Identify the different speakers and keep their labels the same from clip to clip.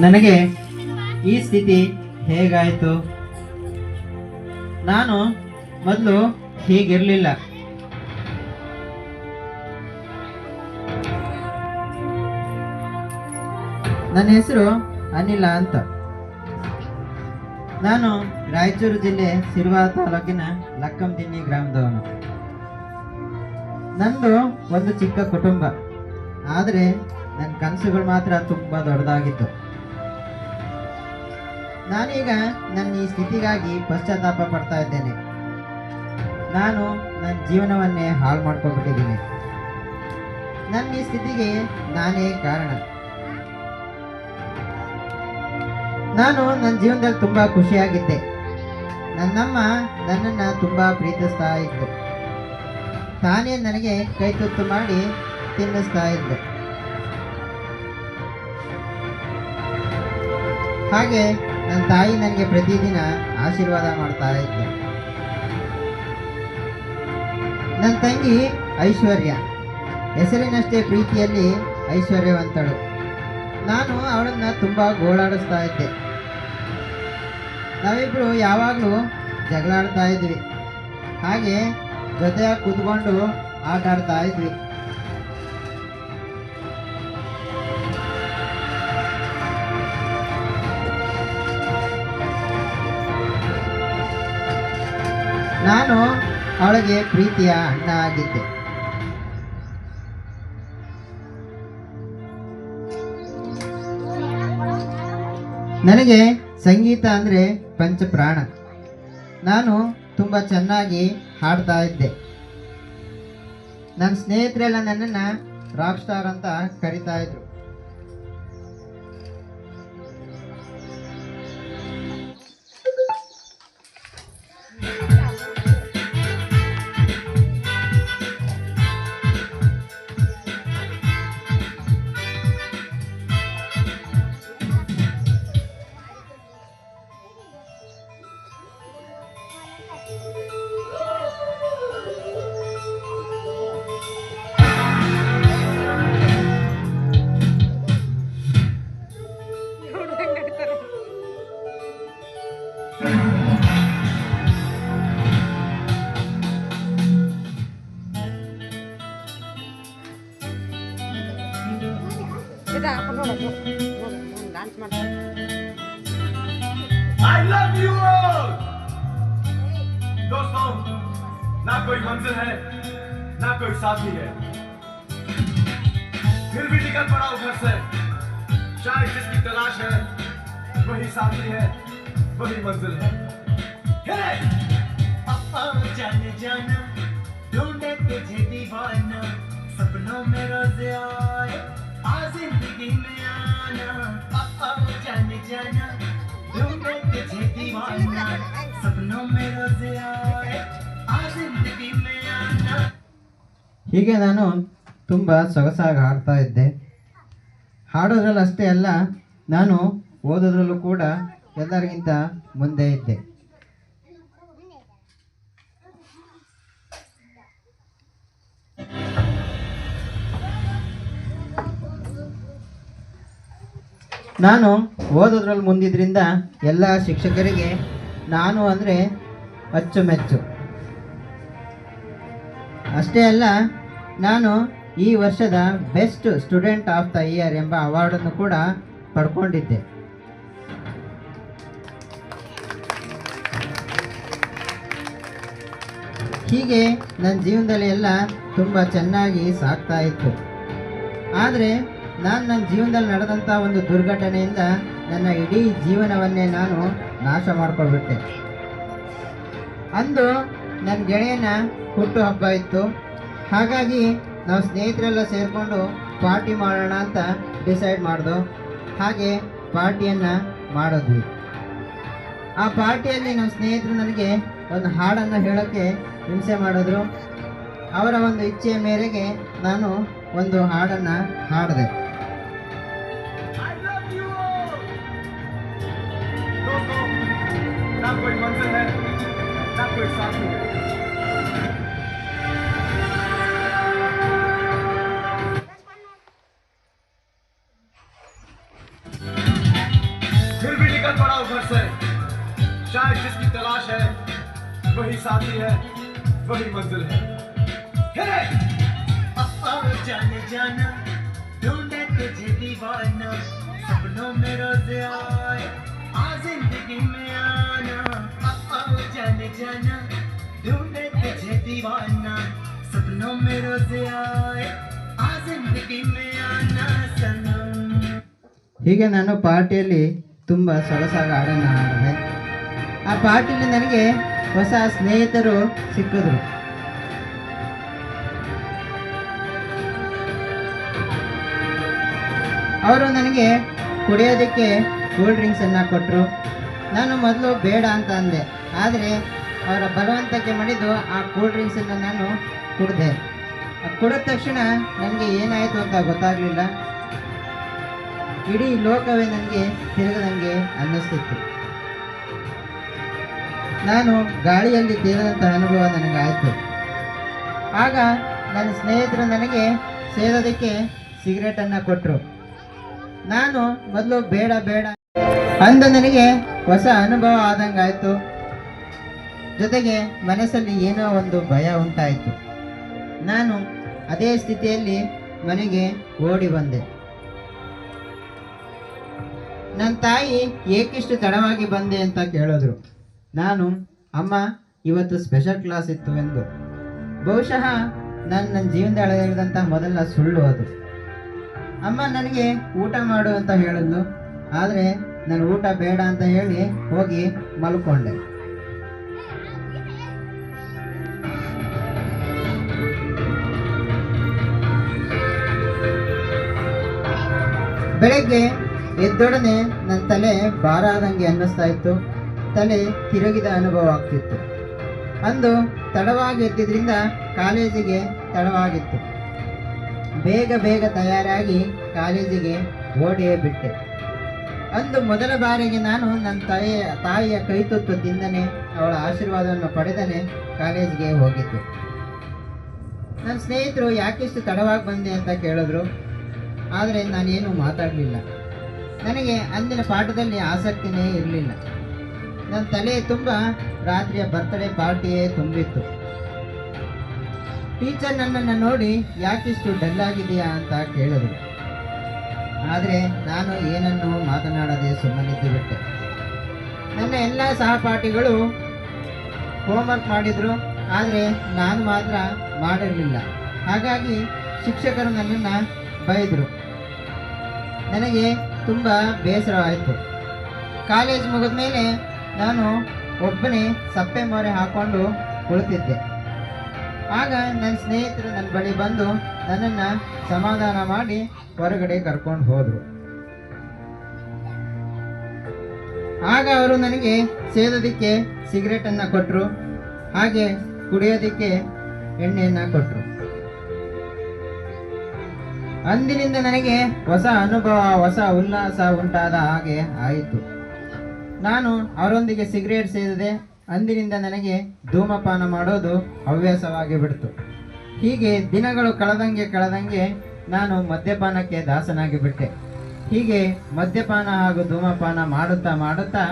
Speaker 1: ನನಗೆ ಈ ಸ್ಥಿತಿ ಹೇಗಾಯಿತು? ನಾನು ಮೊದಲು ಹೀಗಿರಲಿಲ್ಲ. ನನ್ನ ಹೆಸರು ಅನಿಲ ಅಂತ. ನಾನು ರಾಯಚೂರು ಜಿಲ್ಲೆ ಸಿರ್ವಾ ತಾಲೂಕಿನ ಲಕ್ಕಂದಿನ್ನಿ ಗ್ರಾಮದವನು. ನಂದು ಒಂದು ಚಿಕ್ಕ ಕುಟುಂಬ, ಆದರೆ ನನ್ನ ಕನಸುಗಳು ಮಾತ್ರ ತುಂಬ ದೊಡ್ಡದಾಗಿತ್ತು. ನಾನೀಗ ನನ್ನ ಈ ಸ್ಥಿತಿಗಾಗಿ ಪಶ್ಚಾತ್ತಾಪ ಪಡ್ತಾ ಇದ್ದೇನೆ. ನಾನು ನನ್ನ ಜೀವನವನ್ನೇ ಹಾಳು ಮಾಡ್ಕೊಂಡ್ಬಿಟ್ಟಿದ್ದೀನಿ. ನನ್ನ ಈ ಸ್ಥಿತಿಗೆ ನಾನೇ ಕಾರಣ. ನಾನು ನನ್ನ ಜೀವನದಲ್ಲಿ ತುಂಬ ಖುಷಿಯಾಗಿದ್ದೆ. ನನ್ನಮ್ಮ ನನ್ನನ್ನು ತುಂಬ ಪ್ರೀತಿಸ್ತಾ ಇದ್ಲು. ತಾನೇ ನನಗೆ ಕೈ ತುತ್ತು ಮಾಡಿ ತಿನ್ನಿಸ್ತಾ ಇದ್ಲು. ಹಾಗೆ ನನ್ನ ತಾಯಿ ನನಗೆ ಪ್ರತಿದಿನ ಆಶೀರ್ವಾದ ಮಾಡ್ತಾ ಇದ್ಲು. ನನ್ನ ತಂಗಿ ಐಶ್ವರ್ಯ, ಹೆಸರಿನಷ್ಟೇ ಪ್ರೀತಿಯಲ್ಲಿ ಐಶ್ವರ್ಯವಂತಳು. ನಾನು ಅವಳನ್ನು ತುಂಬ ಗೋಳಾಡಿಸ್ತಾ ಇದ್ದೆ. ನಾವಿಬ್ಬರು ಯಾವಾಗಲೂ ಜಗಳಾಡ್ತಾ ಇದ್ವಿ. ಹಾಗೆ ಜೊತೆಯಾಗಿ ಕೂತ್ಕೊಂಡು ಆಟ ಆಡ್ತಾ ಇದ್ವಿ. ನಾನು ಅವಳಿಗೆ ಪ್ರೀತಿಯ ಅಣ್ಣ ಆಗಿದ್ದೆ. ನನಗೆ ಸಂಗೀತ ಅಂದರೆ ಪಂಚಪ್ರಾಣ. ನಾನು ತುಂಬ ಚೆನ್ನಾಗಿ ಹಾಡ್ತಾ ಇದ್ದೆ. ನನ್ನ ಸ್ನೇಹಿತರೆಲ್ಲ ನನ್ನನ್ನು ರಾಕ್ ಸ್ಟಾರ್ ಅಂತ ಕರಿತಾ ಇದ್ರು.
Speaker 2: I love you all. दोस्तों, ना कोई मंजिल है, ना कोई साथी है, फिर भी निकल पड़ा हूं घर से। शायद जिसकी तलाश है वही साथी है, वही मंजिल है।
Speaker 3: जाने जाना ढूंढे तुझे दीवाना, सपनों में रोज आए आ जिंदगी में आना। जाने जाना ढूंढे तुझे दीवाना, सपनों में रोज आए आ जिंदगी में आना।
Speaker 1: ಹೀಗೆ ನಾನು ತುಂಬ ಸೊಗಸಾಗಿ ಹಾಡ್ತಾ ಇದ್ದೆ. ಹಾಡೋದ್ರಲ್ಲಿ ಅಷ್ಟೇ ಅಲ್ಲ, ನಾನು ಓದೋದ್ರಲ್ಲೂ ಕೂಡ ಎಲ್ಲರಿಗಿಂತ ಮುಂದೆ ಇದ್ದೆ. ನಾನು ಓದೋದ್ರಲ್ಲಿ ಮುಂದಿದ್ರಿಂದ ಎಲ್ಲ ಶಿಕ್ಷಕರಿಗೆ ನಾನು ಅಂದರೆ ಅಚ್ಚುಮೆಚ್ಚು. ಅಷ್ಟೇ ಅಲ್ಲ, ನಾನು ಈ ವರ್ಷದ best student of the year ಎಂಬ ಅವಾರ್ಡನ್ನು ಕೂಡ ಪಡ್ಕೊಂಡಿದ್ದೆ. ಹೀಗೆ ನನ್ನ ಜೀವನದಲ್ಲಿ ಎಲ್ಲ ತುಂಬ ಚೆನ್ನಾಗಿ ಸಾಗ್ತಾ ಇತ್ತು. ಆದರೆ ನಾನು ನನ್ನ ಜೀವನದಲ್ಲಿ ನಡೆದಂಥ ಒಂದು ದುರ್ಘಟನೆಯಿಂದ ನನ್ನ ಇಡೀ ಜೀವನವನ್ನೇ ನಾನು ನಾಶ ಮಾಡಿಕೊಳ್ಬಿಟ್ಟೆ. ಅಂದು ನನ್ನ ಗೆಳೆಯನ ಹುಟ್ಟುಹಬ್ಬ ಇತ್ತು. ಹಾಗಾಗಿ ನಾವು ಸ್ನೇಹಿತರೆಲ್ಲ ಸೇರಿಕೊಂಡು ಪಾರ್ಟಿ ಮಾಡೋಣ ಅಂತ ಡಿಸೈಡ್ ಮಾಡಿದ್ವು. ಹಾಗೆ ಪಾರ್ಟಿಯನ್ನು ಮಾಡಿದ್ವಿ. ಆ ಪಾರ್ಟಿಯಲ್ಲಿ ನಮ್ಮ ಸ್ನೇಹಿತರು ನನಗೆ ಒಂದು ಹಾಡನ್ನು ಹೇಳೋಕ್ಕೆ ಹಿಂಸೆ ಮಾಡಿದ್ರು. ಅವರ ಒಂದು ಇಚ್ಛೆಯ ಮೇರೆಗೆ ನಾನು ಒಂದು ಹಾಡನ್ನು ಹಾಡಿದೆ.
Speaker 2: ना कोई मंजिल है, ना कोई साथी है। निकल पड़ा हूं घर से। शायद जिसकी तलाश है वही साथी है, वही मंजिल है। हे!
Speaker 3: जाने जाना ढूंढे तुझे दीवाना, सपनों में रोज आए आ जिंदगी में आना। जाने जाना ढूंढे तुझे दीवाना, सपनों में रोज आए आ जिंदगी में आना सनम।
Speaker 1: ಹೀಗೆ ನಾನು ಪಾರ್ಟಿಯಲ್ಲಿ ತುಂಬ ಸೊಗಸಾಗಿ ಹಾಡನ್ನು ಹಾಡಿದೆ. ಆ ಪಾರ್ಟಿಲಿ ನನಗೆ ಹೊಸ ಸ್ನೇಹಿತರು ಸಿಕ್ಕಿದ್ರು. ಅವರು ನನಗೆ ಕುಡಿಯೋದಕ್ಕೆ ಕೂಲ್ ಡ್ರಿಂಕ್ಸನ್ನು ಕೊಟ್ಟರು. ನಾನು ಮೊದಲು ಬೇಡ ಅಂತ ಅಂದೆ, ಆದರೆ ಅವರ ಬಲವಂತಕ್ಕೆ ಮಾಡಿದ್ದು ಆ ಕೂಲ್ ಡ್ರಿಂಕ್ಸನ್ನು ನಾನು ಕುಡಿದೆ. ಕುಡಿದ ತಕ್ಷಣ ನನಗೆ ಏನಾಯಿತು ಅಂತ ಗೊತ್ತಾಗಲಿಲ್ಲ. ಇಡೀ ಲೋಕವೇ ನನಗೆ ತಿರುಗದಂಗೆ ಅನ್ನಿಸ್ತಿತ್ತು. ನಾನು ಗಾಳಿಯಲ್ಲಿ ತೇಲದಂಥ ಅನುಭವ ನನಗಾಯಿತು. ಆಗ ನನ್ನ ಸ್ನೇಹಿತರು ನನಗೆ ಸೇದೋದಕ್ಕೆ ಸಿಗರೇಟನ್ನು ಕೊಟ್ಟರು. ನಾನು ಮೊದಲು ಬೇಡ ಬೇಡ ಅಂದ ನನಗೆ ಹೊಸ ಅನುಭವ ಆದಂಗಾಯಿತು. ಜೊತೆಗೆ ಮನಸ್ಸಲ್ಲಿ ಏನೋ ಒಂದು ಭಯ ಉಂಟಾಯಿತು. ನಾನು ಅದೇ ಸ್ಥಿತಿಯಲ್ಲಿ ಮನೆಗೆ ಓಡಿ ಬಂದೆ. ನನ್ನ ತಾಯಿ ಏಕಿಷ್ಟು ತಡವಾಗಿ ಬಂದೆ ಅಂತ ಕೇಳಿದ್ರು. ನಾನು ಅಮ್ಮ ಇವತ್ತು ಸ್ಪೆಷಲ್ ಕ್ಲಾಸ್ ಇತ್ತು ಎಂದು. ಬಹುಶಃ ನನ್ನ ಜೀವನದಲ್ಲಿ ಹೇಳಿದಂಥ ಮೊದಲ ಸುಳ್ಳು ಅದು. ಅಮ್ಮ ನನಗೆ ಊಟ ಮಾಡು ಅಂತ ಹೇಳಿದ್ಲು, ಆದರೆ ನಾನು ಊಟ ಬೇಡ ಅಂತ ಹೇಳಿ ಹೋಗಿ ಮಲ್ಕೊಂಡೆ. ಬೆಳಗ್ಗೆ ಎದ್ದೊಡನೆ ನನ್ನ ತಲೆ ಭಾರ ಆದಂಗೆ ಅನ್ನಿಸ್ತಾ ಇತ್ತು. ತಲೆ ತಿರುಗಿದ ಅನುಭವ ಆಗ್ತಿತ್ತು. ಅಂದು ತಡವಾಗಿ ಎದ್ದಿದ್ರಿಂದ ಕಾಲೇಜಿಗೆ ತಡವಾಗಿತ್ತು. ಬೇಗ ಬೇಗ ತಯಾರಾಗಿ ಕಾಲೇಜಿಗೆ ಓಡಿಯೇ ಬಿಟ್ಟೆ. ಅಂದು ಮೊದಲ ಬಾರಿಗೆ ನಾನು ನನ್ನ ತಾಯಿಯ ಕೈತುತ್ತು ತಿಂದನೆ, ಅವಳ ಆಶೀರ್ವಾದವನ್ನು ಪಡೆದನೆ ಕಾಲೇಜಿಗೆ ಹೋಗಿದ್ದೆ. ನನ್ನ ಸ್ನೇಹಿತರು ಯಾಕಿಷ್ಟು ತಡವಾಗಿ ಬಂದೆ ಅಂತ ಕೇಳಿದ್ರು, ಆದರೆ ನಾನೇನು ಮಾತಾಡಲಿಲ್ಲ. ನನಗೆ ಅಂದಿನ ಪಾಠದಲ್ಲಿ ಆಸಕ್ತಿನೇ ಇರಲಿಲ್ಲ. ನನ್ನ ತಲೆ ತುಂಬ ರಾತ್ರಿಯ ಬರ್ತ್ಡೇ ಪಾರ್ಟಿಯೇ ತುಂಬಿತ್ತು. ಟೀಚರ್ ನನ್ನನ್ನು ನೋಡಿ ಯಾಕಿಷ್ಟು ಡಲ್ ಆಗಿದೆಯಾ ಅಂತ ಕೇಳಿದ್ರು. ಆದರೆ ನಾನು ಏನನ್ನೂ ಮಾತನಾಡದೆ ಸುಮ್ಮನಿದ್ದು ಬಿಟ್ಟೆ. ನನ್ನ ಎಲ್ಲ ಸಹಪಾಠಿಗಳು ಹೋಮ್ವರ್ಕ್ ಮಾಡಿದರು, ಆದರೆ ನಾನು ಮಾತ್ರ ಮಾಡಿರಲಿಲ್ಲ. ಹಾಗಾಗಿ ಶಿಕ್ಷಕರು ನನ್ನನ್ನು ಬೈದರು. ನನಗೆ ತುಂಬ ಬೇಸರವಾಯಿತು. ಕಾಲೇಜ್ ಮುಗಿದ ಮೇಲೆ ನಾನು ಒಬ್ಬನೇ ಸಪ್ಪೆ ಮೊರೆ ಹಾಕ್ಕೊಂಡು ಕುಳಿತಿದ್ದೆ. ಆಗ ನನ್ನ ಸ್ನೇಹಿತರು ನನ್ನ ಬಳಿ ಬಂದು ನನ್ನನ್ನು ಸಮಾಧಾನ ಮಾಡಿ ಹೊರಗಡೆ ಕರ್ಕೊಂಡು ಹೋದರು. ಆಗ ಅವರು ನನಗೆ ಸೇದೋದಕ್ಕೆ ಸಿಗರೇಟನ್ನು ಕೊಟ್ಟರು, ಹಾಗೆ ಕುಡಿಯೋದಕ್ಕೆ ಎಣ್ಣೆಯನ್ನು ಕೊಟ್ಟರು. ಅಂದಿನಿಂದ ನನಗೆ ಹೊಸ ಅನುಭವ, ಹೊಸ ಉಲ್ಲಾಸ ಉಂಟಾದ ಹಾಗೆ ಆಯಿತು. ನಾನು ಅವರೊಂದಿಗೆ ಸಿಗರೇಟ್ ಸೇದಿದೆ. ಅಂದಿನಿಂದ ನನಗೆ ಧೂಮಪಾನ ಮಾಡೋದು ಹವ್ಯಾಸವಾಗಿ ಬಿಡ್ತು. ಹೀಗೆ ದಿನಗಳು ಕಳೆದಂಗೆ ನಾನು ಮದ್ಯಪಾನಕ್ಕೆ ದಾಸನಾಗಿ ಬಿಟ್ಟೆ. ಹೀಗೆ ಮದ್ಯಪಾನ ಹಾಗೂ ಧೂಮಪಾನ ಮಾಡುತ್ತಾ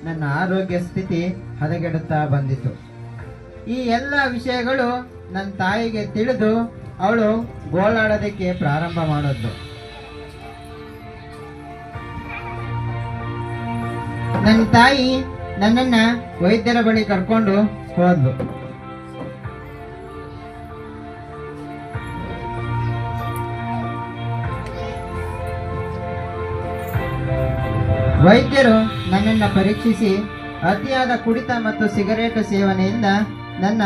Speaker 1: ನನ್ನ ಆರೋಗ್ಯ ಸ್ಥಿತಿ ಹದಗೆಡುತ್ತಾ ಬಂದಿತು. ಈ ಎಲ್ಲ ವಿಷಯಗಳು ನನ್ನ ತಾಯಿಗೆ ತಿಳಿದು ಅವಳು ಗೋಳಾಡೋದಕ್ಕೆ ಪ್ರಾರಂಭ ಮಾಡೋದು. ನನ್ನ ತಾಯಿ ನನ್ನನ್ನ ವೈದ್ಯರ ಬಳಿ ಕರ್ಕೊಂಡು ಹೋದ್ಲು. ವೈದ್ಯರು ನನ್ನನ್ನು ಪರೀಕ್ಷಿಸಿ ಅತಿಯಾದ ಕುಡಿತ ಮತ್ತು ಸಿಗರೇಟ್ ಸೇವನೆಯಿಂದ ನನ್ನ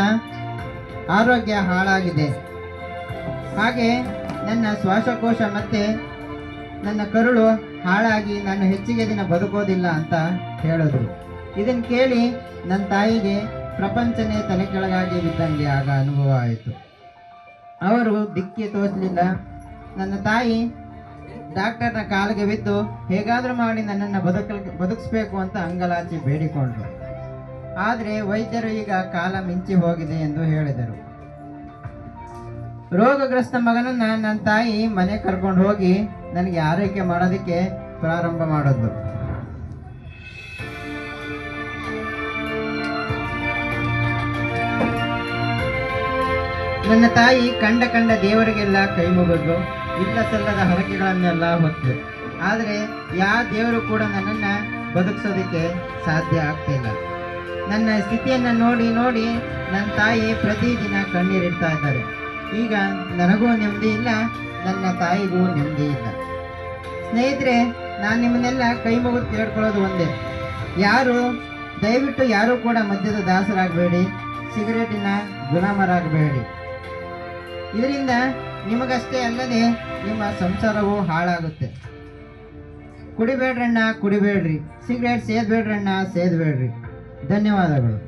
Speaker 1: ಆರೋಗ್ಯ ಹಾಳಾಗಿದೆ, ಹಾಗೆ ನನ್ನ ಶ್ವಾಸಕೋಶ ಮತ್ತು ನನ್ನ ಕರುಳು ಹಾಳಾಗಿ ನಾನು ಹೆಚ್ಚಿಗೆ ದಿನ ಬದುಕೋದಿಲ್ಲ ಅಂತ ಹೇಳಿದ್ರು. ಇದನ್ನು ಕೇಳಿ ನನ್ನ ತಾಯಿಗೆ ಪ್ರಪಂಚನೇ ತಲೆ ಕೆಳಗಾಗಿ ಬಿದ್ದಂಗೆ ಆಗ ಅನುಭವ ಆಯಿತು. ಅವರು ದಿಕ್ಕಿ ತೋಚಲಿಲ್ಲ. ನನ್ನ ತಾಯಿ ಡಾಕ್ಟರ್ನ ಕಾಲಿಗೆ ಬಿದ್ದು ಹೇಗಾದರೂ ಮಾಡಿ ನನ್ನನ್ನು ಬದುಕಿಸ್ಬೇಕು ಅಂತ ಅಂಗಲಾಚಿ ಬೇಡಿಕೊಂಡ್ರು. ಆದರೆ ವೈದ್ಯರು ಈಗ ಕಾಲ ಮಿಂಚಿ ಹೋಗಿದೆ ಎಂದು ಹೇಳಿದರು. ರೋಗಗ್ರಸ್ತ ಮಗನನ್ನ ನನ್ನ ತಾಯಿ ಮನೆ ಕರ್ಕೊಂಡು ಹೋಗಿ ನನಗೆ ಆರೈಕೆ ಮಾಡೋದಕ್ಕೆ ಪ್ರಾರಂಭ ಮಾಡಿದ್ಲು. ನನ್ನ ತಾಯಿ ಕಂಡ ಕಂಡ ದೇವರಿಗೆಲ್ಲ ಕೈ ಮುಗಿದ್ಲು, ಇಲ್ಲ ಸಲ್ಲದ ಹರಕೆಗಳನ್ನೆಲ್ಲ ಹೊತ್ತು. ಆದರೆ ಯಾವ ದೇವರು ಕೂಡ ನನ್ನನ್ನು ಬದುಕಿಸೋದಕ್ಕೆ ಸಾಧ್ಯ ಆಗ್ತಿಲ್ಲ. ನನ್ನ ಸ್ಥಿತಿಯನ್ನು ನೋಡಿ ನೋಡಿ ನನ್ನ ತಾಯಿ ಪ್ರತಿದಿನ ಕಣ್ಣೀರಿಡ್ತಾ ಇದ್ದಾರೆ. ಈಗ ನನಗೂ ನೆಮ್ಮದಿ ಇಲ್ಲ, ನನ್ನ ತಾಯಿಗೂ ನೆಮ್ಮದಿ ಇಲ್ಲ. ಸ್ನೇಹಿತರೆ, ನಾನು ನಿಮ್ಮನ್ನೆಲ್ಲ ಕೈ ಮುಗಿದು ಕೇಳ್ಕೊಳ್ಳೋದು ಒಂದೇ, ದಯವಿಟ್ಟು ಯಾರೂ ಕೂಡ ಮದ್ಯದ ದಾಸರಾಗಬೇಡಿ, ಸಿಗರೇಟಿನ ಗುಲಾಮರಾಗಬೇಡಿ. ಇದರಿಂದ ನಿಮಗಷ್ಟೇ ಅಲ್ಲದೆ ನಿಮ್ಮ ಸಂಸಾರವೂ ಹಾಳಾಗುತ್ತೆ. ಕುಡಿಬೇಡ್ರಣ್ಣ, ಕುಡಿಬೇಡ್ರಿ. ಸಿಗರೇಟ್ ಸೇದಬೇಡ್ರಣ್ಣ, ಸೇದಬೇಡ್ರಿ. ಧನ್ಯವಾದಗಳು.